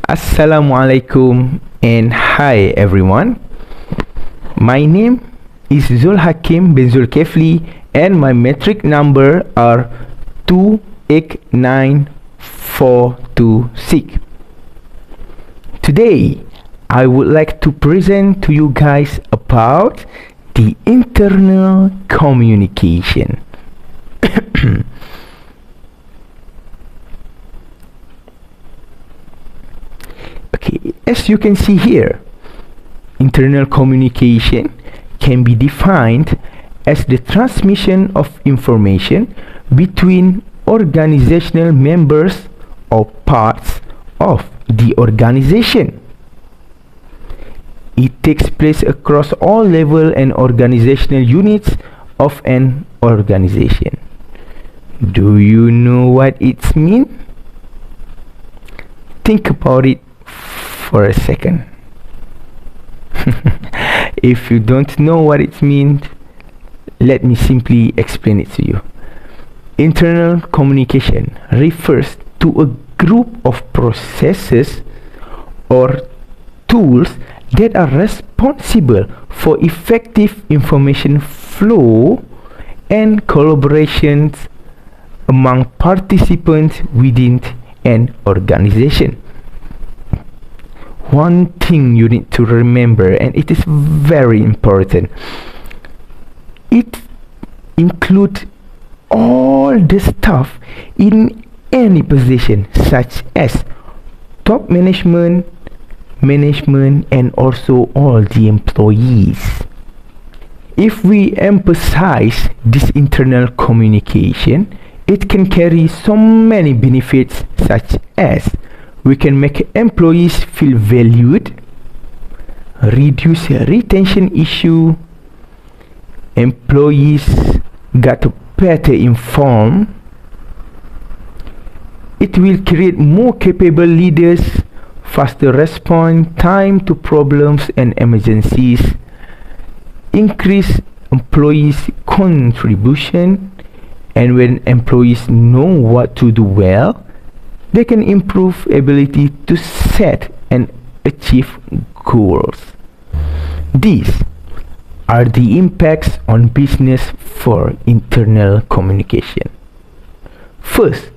Assalamualaikum and hi everyone. My name is Hakim bin Zulkefli and my metric number are 289426. Today I would like to present to you guys about the internal communication. Okay, as you can see here, internal communication can be defined as the transmission of information between organizational members or parts of the organization. It takes place across all levels and organizational units of an organization. Do you know what it means? Think about it for a second. If you don't know what it means, let me simply explain it to you. Internal communication refers to a group of processes or tools that are responsible for effective information flow and collaborations among participants within an organization. One thing you need to remember, and it is very important, it includes all the staff in any position such as top management, and also all the employees. If we emphasize this internal communication, it can carry so many benefits such as we can make employees feel valued, reduce retention issue, employees got better informed, it will create more capable leaders, faster response time to problems and emergencies, increase employees contribution, and when employees know what to do well, they can improve ability to set and achieve goals. These are the impacts on business for internal communication. First,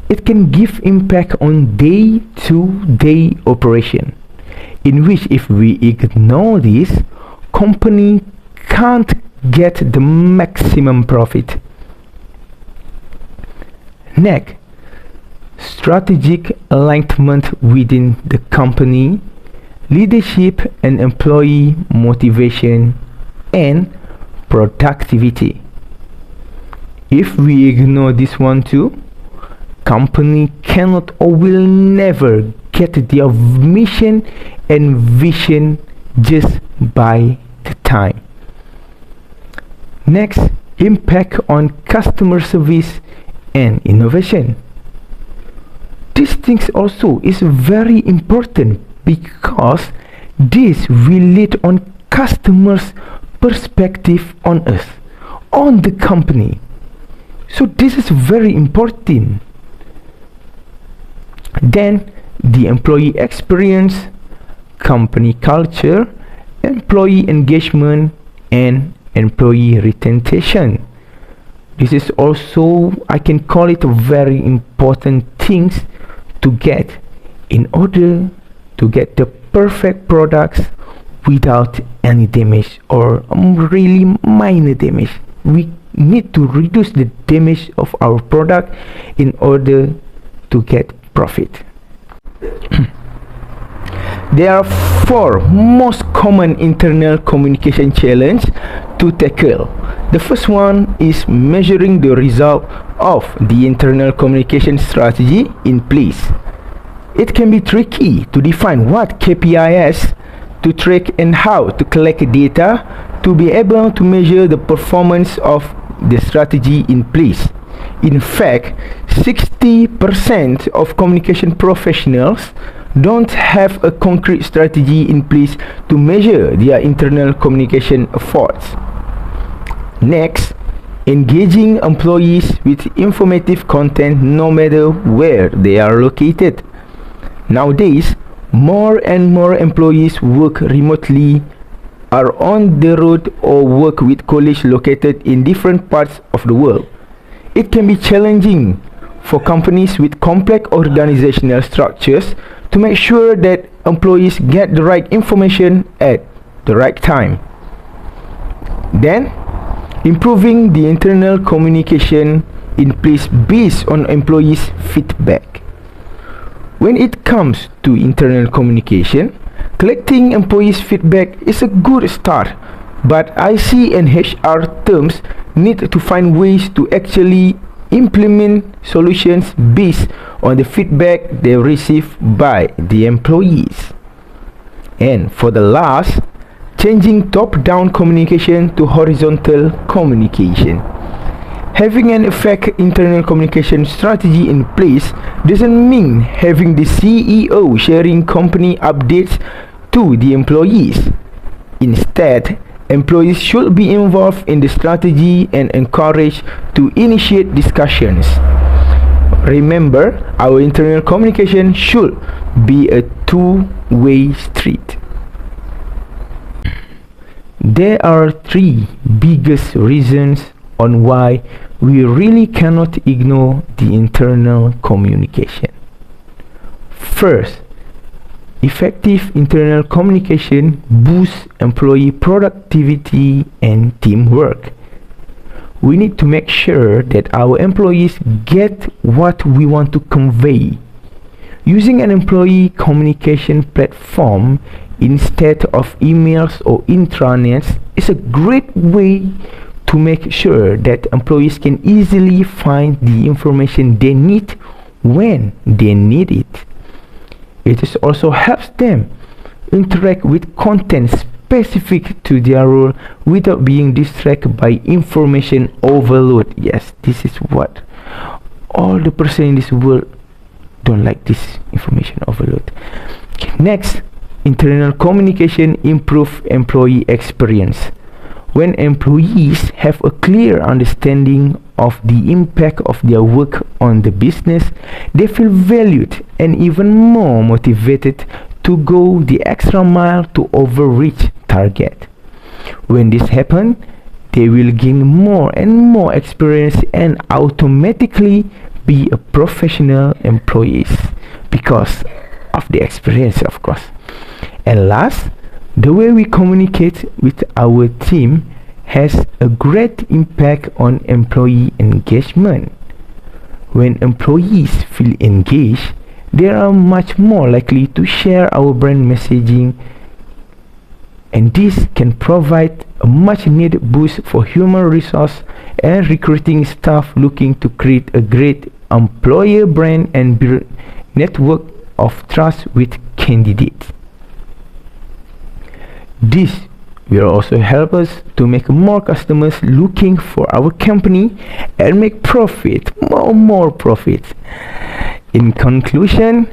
it can give impact on day-to-day operation, in which if we ignore this, company can't get the maximum profit. Next, strategic alignment within the company, leadership and employee motivation, and productivity. If we ignore this one too, company cannot or will never get their mission and vision just by the time. Next, impact on customer service and innovation. These things also is very important because this will lead on customers' perspective on us, on the company. So this is very important. Then the employee experience, company culture, employee engagement, and employee retention. This is also, I can call it, a very important things to get in order to get the perfect products without any damage or really minor damage. We need to reduce the damage of our product in order to get profit. There are 4 most common internal communication challenges to tackle. The first one is measuring the result of the internal communication strategy in place. It can be tricky to define what KPIs to track and how to collect data to be able to measure the performance of the strategy in place. In fact, 60% of communication professionals don't have a concrete strategy in place to measure their internal communication efforts. Next, engaging employees with informative content no matter where they are located. Nowadays, More and more employees work remotely, are on the road, or work with colleagues located in different parts of the world. It can be challenging for companies with complex organizational structures to make sure that employees get the right information at the right time. Then, improving the internal communication in place based on employees' feedback. When it comes to internal communication, collecting employees' feedback is a good start, but IC and HR terms need to find ways to actually implement solutions based on the feedback they receive by the employees. And for the last, changing top-down communication to horizontal communication. Having an effective internal communication strategy in place doesn't mean having the CEO sharing company updates to the employees. Instead, employees should be involved in the strategy and encouraged to initiate discussions. Remember, our internal communication should be a two-way street. There are three biggest reasons on why we really cannot ignore the internal communication. First, effective internal communication boosts employee productivity and teamwork. We need to make sure that our employees get what we want to convey. Using an employee communication platform instead of emails or intranets is a great way to make sure that employees can easily find the information they need when they need it. It also helps them interact with content specific to their role without being distracted by information overload. Yes, this is what all the person in this world don't like, this information overload. Okay, next, internal communication improve employee experience. When employees have a clear understanding of the impact of their work on the business, they feel valued and even more motivated to go the extra mile to overreach target. When this happens, they will gain more and more experience and automatically be a professional employees because of the experience, of course. And last, the way we communicate with our team has a great impact on employee engagement. When employees feel engaged, they are much more likely to share our brand messaging, and this can provide a much needed boost for human resource and recruiting staff looking to create a great employer brand and build network of trust with candidates. This will also help us to make more customers looking for our company and make profit, more profit. In conclusion,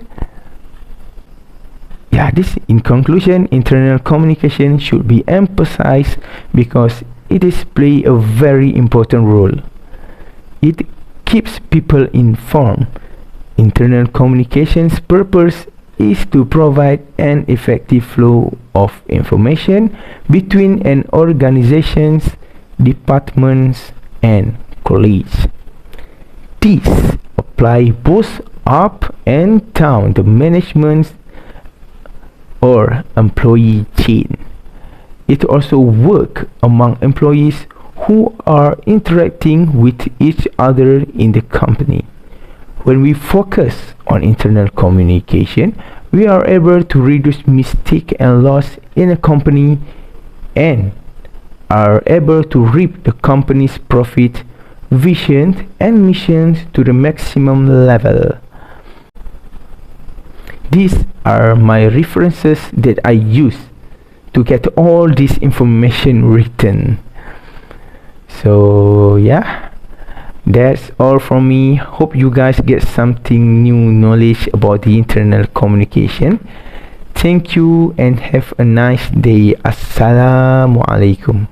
internal communication should be emphasized because it is play a very important role. It keeps people informed. Internal communication's purpose is to provide an effective flow of information between an organization's departments and colleagues. These apply both up and down the management or employee chain. It also works among employees who are interacting with each other in the company. When we focus on internal communication, we are able to reduce mistake and loss in a company and are able to reap the company's profit, vision and missions to the maximum level. These are my references that I use to get all this information written. So yeah, that's all from me. Hope you guys get something new knowledge about the internal communication. Thank you and have a nice day. Assalamualaikum.